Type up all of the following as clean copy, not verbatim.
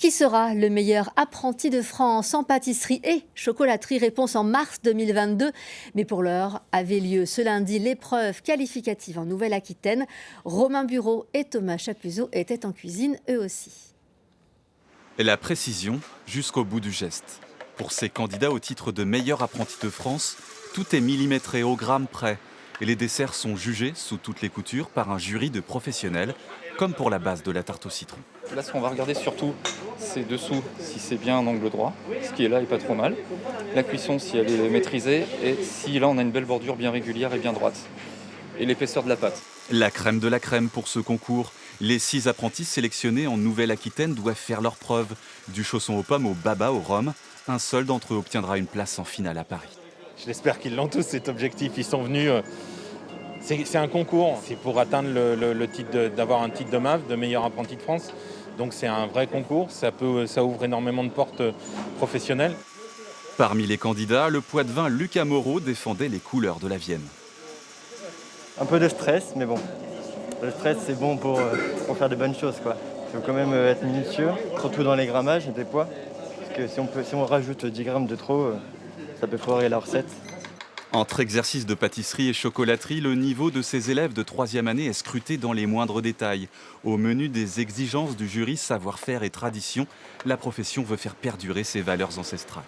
Qui sera le meilleur apprenti de France en pâtisserie et chocolaterie? Réponse en mars 2022. Mais pour l'heure, avait lieu ce lundi l'épreuve qualificative en Nouvelle-Aquitaine. Romain Bureau et Thomas Chapuzot étaient en cuisine eux aussi. Et la précision jusqu'au bout du geste. Pour ces candidats au titre de meilleur apprenti de France, tout est millimétré au gramme près. Et les desserts sont jugés sous toutes les coutures par un jury de professionnels, comme pour la base de la tarte au citron. Là, ce qu'on va regarder surtout, c'est dessous, si c'est bien un angle droit, ce qui est là est pas trop mal. La cuisson, si elle est maîtrisée, et si là, on a une belle bordure bien régulière et bien droite. Et l'épaisseur de la pâte. La crème de la crème pour ce concours. Les 6 apprentis sélectionnés en Nouvelle-Aquitaine doivent faire leurs preuves. Du chausson aux pommes au baba au rhum, un seul d'entre eux obtiendra une place en finale à Paris. J'espère qu'ils l'ont tous, cet objectif. Ils sont venus... C'est un concours, c'est pour atteindre le titre d'avoir un titre de MAF, de meilleur apprenti de France. Donc c'est un vrai concours, ça ouvre énormément de portes professionnelles. Parmi les candidats, le poitevin Lucas Moreau défendait les couleurs de la Vienne. Un peu de stress, mais bon, le stress c'est bon pour faire de bonnes choses, quoi. Il faut quand même être minutieux, surtout dans les grammages des poids, parce que si on rajoute 10 grammes de trop, ça peut foirer la recette. Entre exercices de pâtisserie et chocolaterie, le niveau de ces élèves de 3e année est scruté dans les moindres détails. Au menu des exigences du jury savoir-faire et tradition, la profession veut faire perdurer ses valeurs ancestrales.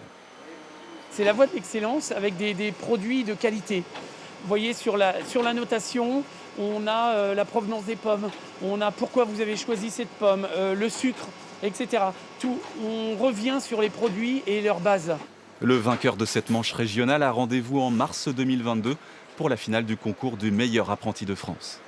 C'est la voie de l'excellence avec des produits de qualité. Vous voyez sur la notation, on a la provenance des pommes, on a pourquoi vous avez choisi cette pomme, le sucre, etc. Tout, on revient sur les produits et leur base. Le vainqueur de cette manche régionale a rendez-vous en mars 2022 pour la finale du concours du meilleur apprenti de France.